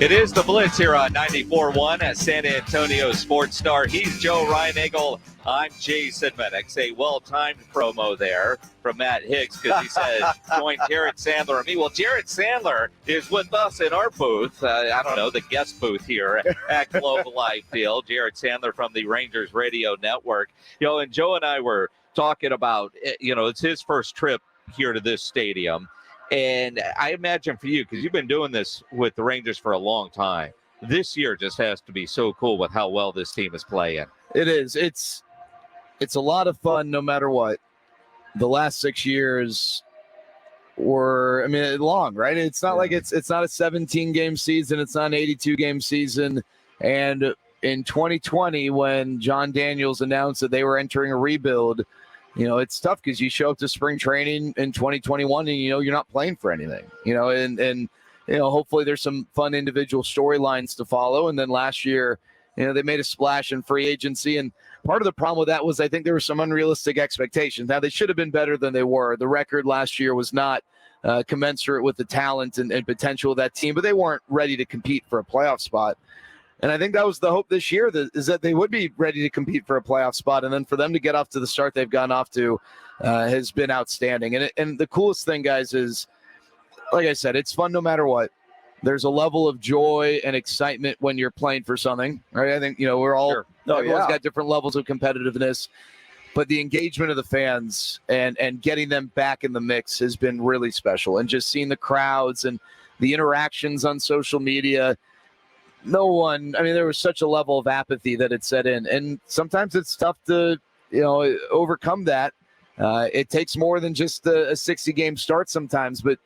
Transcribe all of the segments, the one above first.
It is the Blitz here on 94.1 at San Antonio Sports Star. He's Joe Reinagle. I'm Jason Minix. A well-timed promo there from Matt Hicks because he said, join Jared Sandler and me. Well, Jared Sandler is with us in our booth. I don't know, the guest booth here at Globe Life Field. Jared Sandler from the Rangers Radio Network. And Joe and I were talking about, it's his first trip here to this stadium. And I imagine for you, because you've been doing this with the Rangers for a long time, this year just has to be so cool with how well this team is playing. It is. It's a lot of fun no matter what. The last 6 years were, long, right? It's not like it's not a 17-game season. It's not an 82-game season. And in 2020, when John Daniels announced that they were entering a rebuild, it's tough because you show up to spring training in 2021 and, you're not playing for anything, and hopefully there's some fun individual storylines to follow. And then last year, they made a splash in free agency. And part of the problem with that was I think there were some unrealistic expectations. Now, they should have been better than they were. The record last year was not commensurate with the talent and potential of that team, but they weren't ready to compete for a playoff spot. And I think that was the hope this year, is that they would be ready to compete for a playoff spot. And then for them to get off to the start they've gotten off to has been outstanding. And the coolest thing, guys, is, like I said, it's fun no matter what. There's a level of joy and excitement when you're playing for something, right? I think, we're all, everyone's got different levels of competitiveness. But the engagement of the fans and getting them back in the mix has been really special. And just seeing the crowds and the interactions on social media, there was such a level of apathy that had set in. And sometimes it's tough to, overcome that. It takes more than just a 60-game start sometimes, but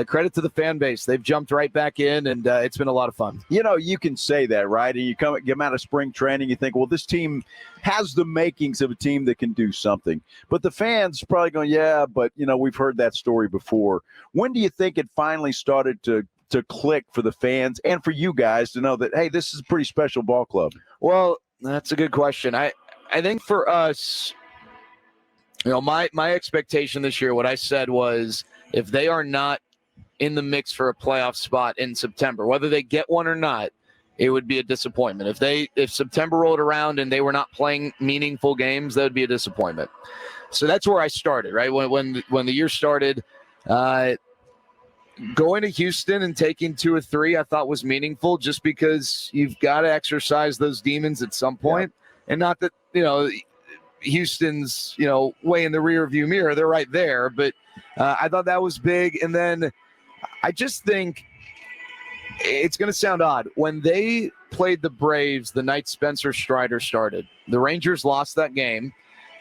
credit to the fan base. They've jumped right back in, and it's been a lot of fun. You can say that, right? And you come out of spring training, you think, well, this team has the makings of a team that can do something. But the fans probably going, yeah, but, we've heard that story before. When do you think it finally started to click for the fans and for you guys to know that, hey, this is a pretty special ball club? Well, that's a good question. I think for us, my expectation this year, what I said was, if they are not in the mix for a playoff spot in September, whether they get one or not, it would be a disappointment. If September rolled around and they were not playing meaningful games, that would be a disappointment. So that's where I started, right? When the year started, going to Houston and taking 2 or 3, I thought was meaningful, just because you've got to exercise those demons at some point. Yeah. And not that, Houston's, way in the rear view mirror. They're right there. But I thought that was big. And then I just think it's going to sound odd. When they played the Braves the night Spencer Strider started, the Rangers lost that game.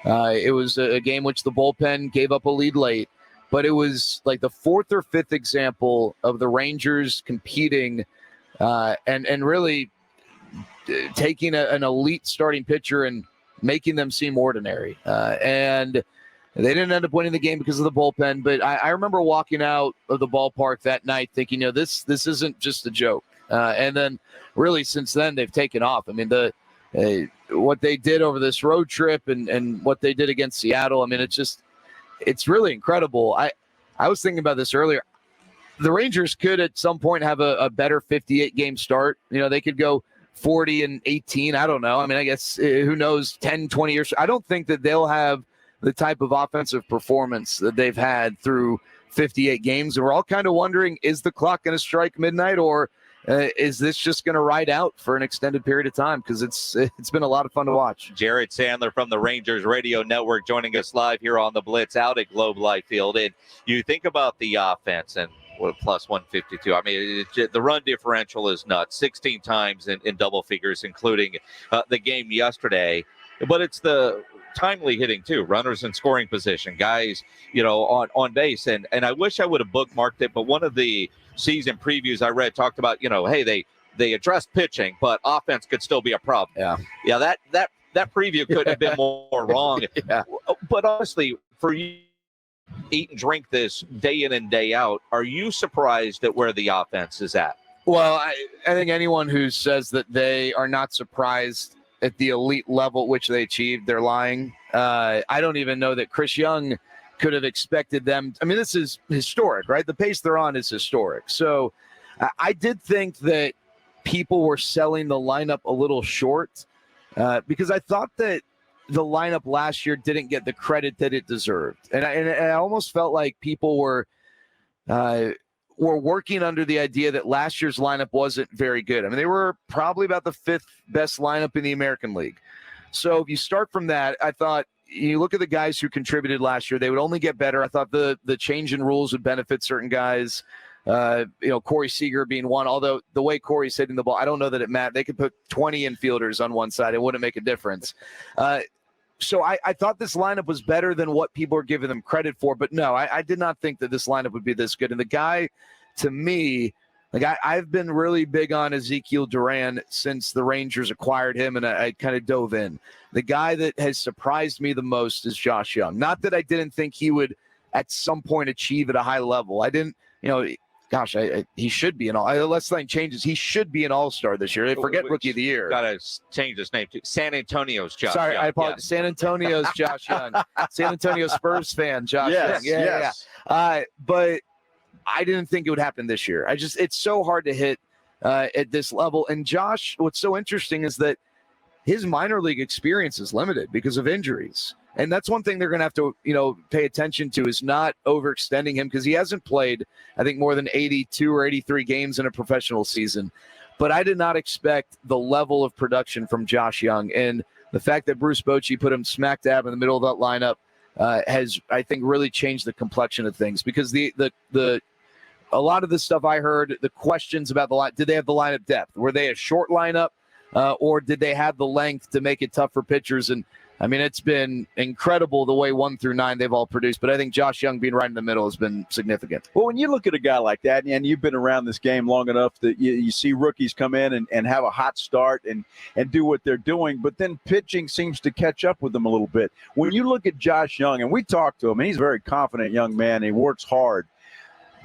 It was a game which the bullpen gave up a lead late. But it was like the 4th or 5th example of the Rangers competing and really taking an elite starting pitcher and making them seem ordinary. And they didn't end up winning the game because of the bullpen. But I remember walking out of the ballpark that night thinking, this isn't just a joke. And then really since then they've taken off. What they did over this road trip and what they did against Seattle, it's really incredible. I was thinking about this earlier. The Rangers could at some point have a better 58-game start. They could go 40-18. I don't know. I guess who knows, 10, 20 years. I don't think that they'll have the type of offensive performance that they've had through 58 games. And we're all kind of wondering, is the clock going to strike midnight, or is this just going to ride out for an extended period of time? Because it's been a lot of fun to watch. Jared Sandler from the Rangers Radio Network joining us live here on the Blitz out at Globe Life Field. And you think about the offense and plus 152. The run differential is nuts. 16 times in double figures, including the game yesterday. But it's the timely hitting too, runners in scoring position, guys, on base. And I wish I would have bookmarked it, but one of the season previews I read talked about, hey, they addressed pitching, but offense could still be a problem. Yeah. That preview couldn't have been more wrong. Yeah. But honestly, for you, eat and drink this day in and day out, are you surprised at where the offense is at? Well, I think anyone who says that they are not surprised at the elite level at which they achieved, they're lying. I don't even know that Chris Young could have expected them. This is historic, right? The pace they're on is historic. So I did think that people were selling the lineup a little short because I thought that the lineup last year didn't get the credit that it deserved. And I almost felt like people were working under the idea that last year's lineup wasn't very good. I mean, they were probably about the 5th best lineup in the American League. So if you start from that, I thought you look at the guys who contributed last year, they would only get better. I thought the change in rules would benefit certain guys. Corey Seager being one, although the way Corey's hitting the ball, I don't know that it mattered. They could put 20 infielders on one side. It wouldn't make a difference. So I thought this lineup was better than what people are giving them credit for. But no, I did not think that this lineup would be this good. And the guy, to me, like I've been really big on Ezekiel Duran since the Rangers acquired him, and I kind of dove in. The guy that has surprised me the most is Josh Young. Not that I didn't think he would at some point achieve at a high level. I didn't, gosh, he should be an all. Unless something changes, he should be an all-star this year. They forget Rookie of the Year. Got to change his name to San Antonio's Josh. Sorry, Young. I apologize. Yeah. San Antonio's Josh Young. San Antonio Spurs fan, Josh Young. Yeah. But I didn't think it would happen this year. It's so hard to hit at this level. And Josh, what's so interesting is that his minor league experience is limited because of injuries. And that's one thing they're going to have to, pay attention to is not overextending him because he hasn't played, I think, more than 82 or 83 games in a professional season. But I did not expect the level of production from Josh Young. And the fact that Bruce Bochy put him smack dab in the middle of that lineup has, I think, really changed the complexion of things because a lot of the stuff I heard, the questions about the line, did they have the lineup depth? Were they a short lineup or did they have the length to make it tough for pitchers? And I mean, it's been incredible the way 1 through 9 they've all produced, but I think Josh Young being right in the middle has been significant. Well, when you look at a guy like that, and you've been around this game long enough that you see rookies come in and have a hot start and do what they're doing, but then pitching seems to catch up with them a little bit. When you look at Josh Young, and we talked to him, and he's a very confident young man, and he works hard.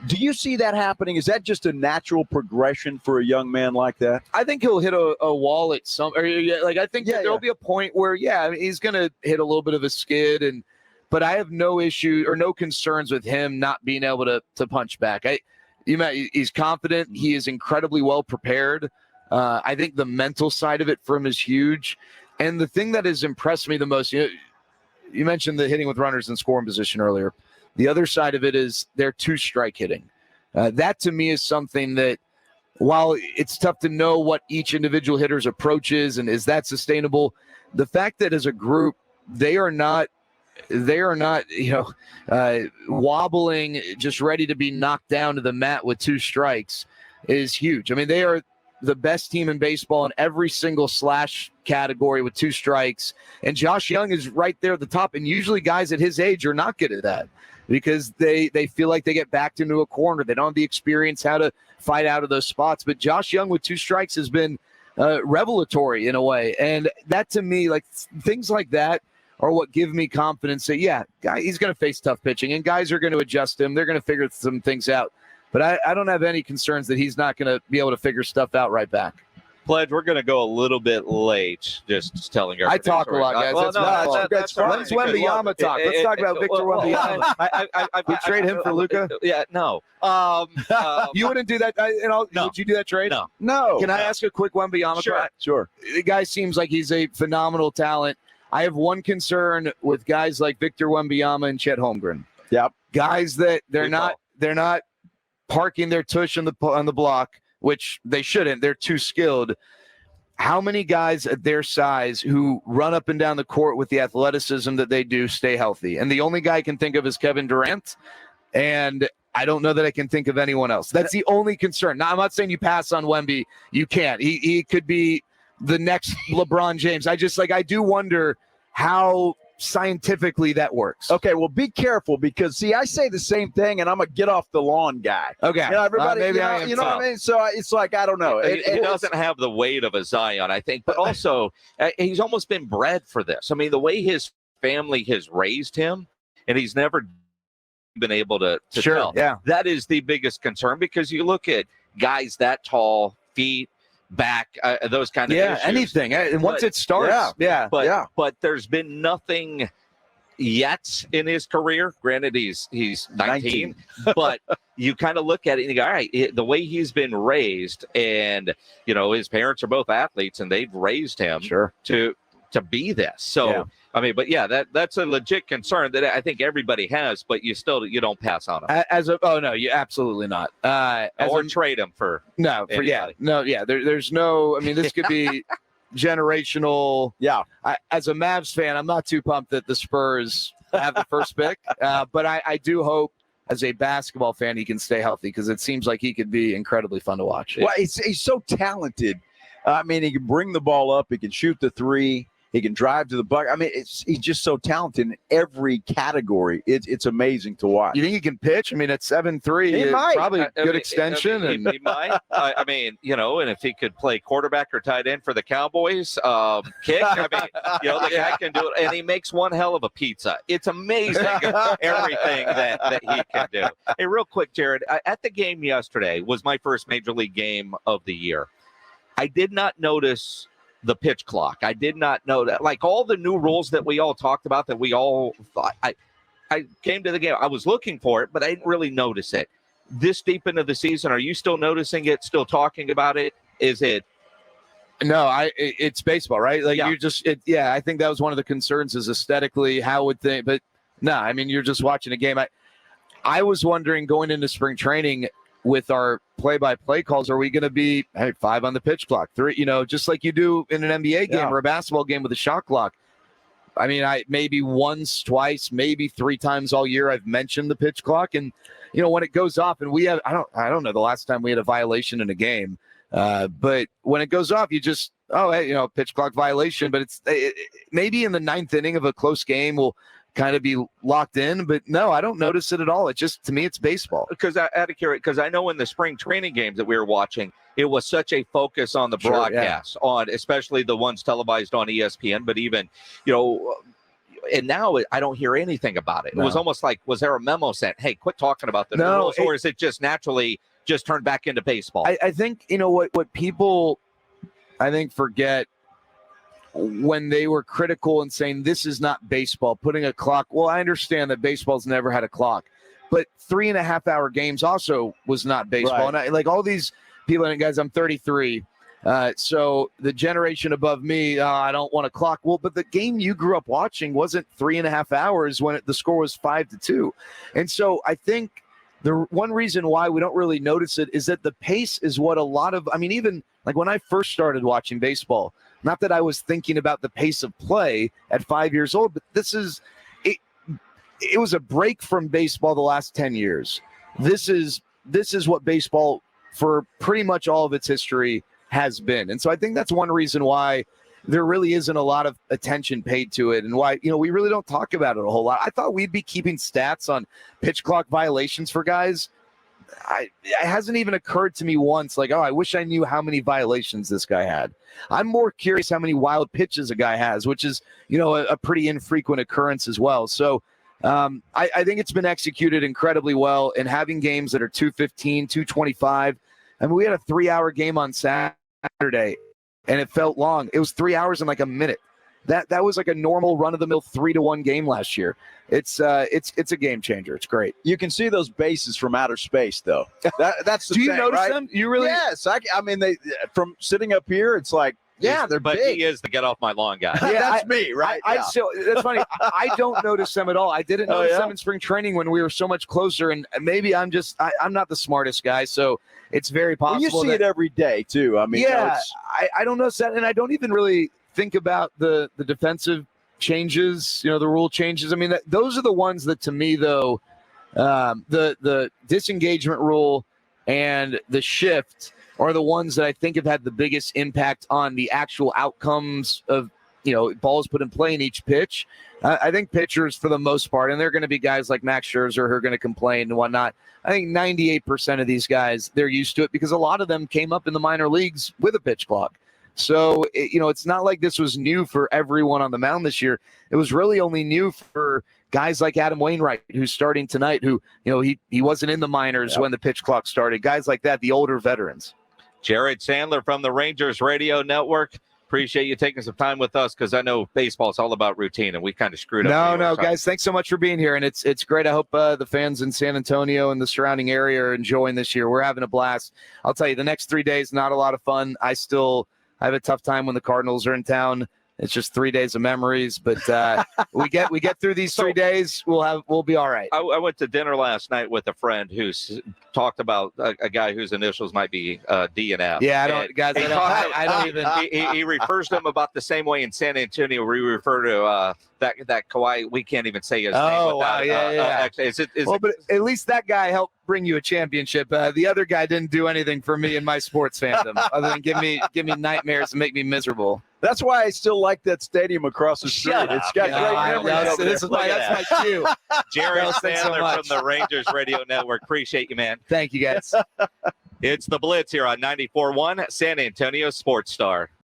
Do you see that happening? Is that just a natural progression for a young man like that? I think he'll hit a wall at some. I think there'll be a point where, he's going to hit a little bit of a skid, but I have no issue or no concerns with him not being able to punch back. He's confident. He is incredibly well prepared. I think the mental side of it for him is huge. And the thing that has impressed me the most, you mentioned the hitting with runners in scoring position earlier. The other side of it is their 2-strike hitting. That to me is something that, while it's tough to know what each individual hitter's approach is and is that sustainable, the fact that as a group they are not wobbling, just ready to be knocked down to the mat with 2 strikes is huge. I mean, they are the best team in baseball in every single slash category with 2 strikes. And Josh Young is right there at the top. And usually guys at his age are not good at that because they feel like they get backed into a corner. They don't have the experience how to fight out of those spots. But Josh Young with 2 strikes has been revelatory in a way. And that to me, like things like that are what give me confidence that, he's going to face tough pitching and guys are going to adjust him. They're going to figure some things out. But I don't have any concerns that he's not going to be able to figure stuff out right back. Pledge, we're going to go a little bit late. Just telling everybody. I talk a lot, guys. That's Let's Wembanyama talk. Let's talk about Victor Wembanyama. We trade him for Luka? Yeah, no. You wouldn't do that? No. Would you do that trade? No. Can I ask a quick Wembanyama? Sure. The guy seems like he's a phenomenal talent. I have one concern with guys like Victor Wembanyama and Chet Holmgren. Yep. Guys that they're not parking their tush on the block, which they shouldn't. They're too skilled. How many guys at their size who run up and down the court with the athleticism that they do stay healthy? And the only guy I can think of is Kevin Durant. And I don't know that I can think of anyone else. That's the only concern. Now, I'm not saying you pass on Wemby. You can't. He could be the next LeBron James. I do wonder how scientifically that works. Okay, well, be careful because, see, I say the same thing, and I'm a get off the lawn guy. Okay. Everybody, maybe I am what I mean? So it's like, I don't know. It doesn't have the weight of a Zion, I think, but also he's almost been bred for this. I mean, the way his family has raised him, and he's never been able to tell. Yeah. That is the biggest concern because you look at guys that tall, feet, back, those kind of issues. Anything. And once it starts, but there's been nothing yet in his career. Granted, he's 19. But you kind of look at it and you go, all right, the way he's been raised, and his parents are both athletes, and they've raised him to be this. So Yeah. I mean, but yeah, that's a legit concern that I think everybody has, but you don't pass on him. You absolutely not. Or trade him for anybody. There's no. I mean, this could be generational. Yeah. As a Mavs fan, I'm not too pumped that the Spurs have the first pick, but I do hope, as a basketball fan, he can stay healthy, because it seems like he could be incredibly fun to watch. Well, he's so talented. I mean, he can bring the ball up. He can shoot the three. He can drive to the bucket. I mean, he's just so talented in every category. It's amazing to watch. You think he can pitch? I mean, at 7'3", he might. Probably good extension. He might. I mean, and if he could play quarterback or tight end for the Cowboys, kick. I mean, the guy can do it, and he makes one hell of a pizza. It's amazing everything that he can do. Hey, real quick, Jared, at the game yesterday was my first major league game of the year. I did not notice the pitch clock. I did not know that. Like all the new rules that we all talked about, that we all thought, I came to the game. I was looking for it, but I didn't really notice it. This deep into the season, are you still noticing it? Still talking about it? Is it? No, it's baseball, right? Like you just, I think that was one of the concerns, is aesthetically how would they? But no, I mean, you're just watching a game. I was wondering, going into spring training with our play-by-play calls, are we going to be 5 on the pitch clock, 3, just like you do in an NBA game or a basketball game with a shot clock? I mean, maybe once, twice, maybe 3 times all year I've mentioned the pitch clock, and when it goes off, and we have, I don't know the last time we had a violation in a game, but when it goes off, you just pitch clock violation. But it's maybe in the 9th inning of a close game will kind of be locked in, but no, I don't notice it at all. It's just, to me, it's baseball. Because I know in the spring training games that we were watching, it was such a focus on the broadcast, on especially the ones televised on ESPN, but even, and now I don't hear anything about it. It was almost like, was there a memo sent, hey, quit talking about the rules, or is it just naturally just turned back into baseball? I think, what people, forget, when they were critical and saying this is not baseball, putting a clock. Well, I understand that baseball's never had a clock, but 3.5-hour games also was not baseball. Right. And like all these people, and guys, I'm 33. So the generation above me, I don't want a clock. Well, but the game you grew up watching wasn't 3.5 hours when the score was 5-2. And so I think the one reason why we don't really notice it is that the pace is what a lot of, even like when I first started watching baseball, not that I was thinking about the pace of play at 5 years old, but this is it. It was a break from baseball the last 10 years. This is what baseball, for pretty much all of its history, has been. And so I think that's one reason why there really isn't a lot of attention paid to it, and why we really don't talk about it a whole lot. I thought we'd be keeping stats on pitch clock violations for guys. It hasn't even occurred to me once, like, I wish I knew how many violations this guy had. I'm more curious how many wild pitches a guy has, which is, a pretty infrequent occurrence as well. So I think it's been executed incredibly well, and having games that are 2:15, 2:25. We had a 3-hour game on Saturday, and it felt long. It was 3 hours and like a minute. That was like a normal run-of-the-mill 3-1 game last year. It's a game changer. It's great. You can see those bases from outer space, though. That's the Do you thing, notice right? them? You really? Yes. They from sitting up here, it's like, they're but big. he is the get off my lawn guy. That's me, right? So that's funny. I don't notice them at all. I didn't notice them in spring training when we were so much closer, and maybe I'm not the smartest guy, so it's very possible. Well, you see it every day too. I don't notice that, and I don't even really think about the defensive changes, the rule changes. Those are the ones that, to me, though, the disengagement rule and the shift are the ones that I think have had the biggest impact on the actual outcomes of, balls put in play in each pitch. I think pitchers, for the most part, and they're going to be guys like Max Scherzer who are going to complain and whatnot. I think 98% of these guys, they're used to it because a lot of them came up in the minor leagues with a pitch clock. So, it's not like this was new for everyone on the mound this year. It was really only new for guys like Adam Wainwright, who's starting tonight, who, he wasn't in the minors when the pitch clock started. Guys like that, the older veterans. Jared Sandler from the Rangers Radio Network. Appreciate you taking some time with us because I know baseball is all about routine, and we kind of screwed up. No, guys, thanks so much for being here, and it's great. I hope the fans in San Antonio and the surrounding area are enjoying this year. We're having a blast. I'll tell you, the next 3 days, not a lot of fun. I have a tough time when the Cardinals are in town. It's just 3 days of memories, but we get through these 3 days. We'll be all right. I went to dinner last night with a friend who's talked about a guy whose initials might be D and F. Yeah, I don't even. He refers to him about the same way in San Antonio we refer to that Kawhi. We can't even say his name. Oh, wow, yeah. But at least that guy helped bring you a championship. The other guy didn't do anything for me in my sports fandom other than give me nightmares and make me from That's why I still like that stadium across the street. Shut It's up. got Yeah, great memories. That's my cue. Jared Thanks so Sandler much. from the Rangers Radio Network. Appreciate you, man. Thank you, guys. It's the Blitz here on 94.1 San Antonio Sports Star.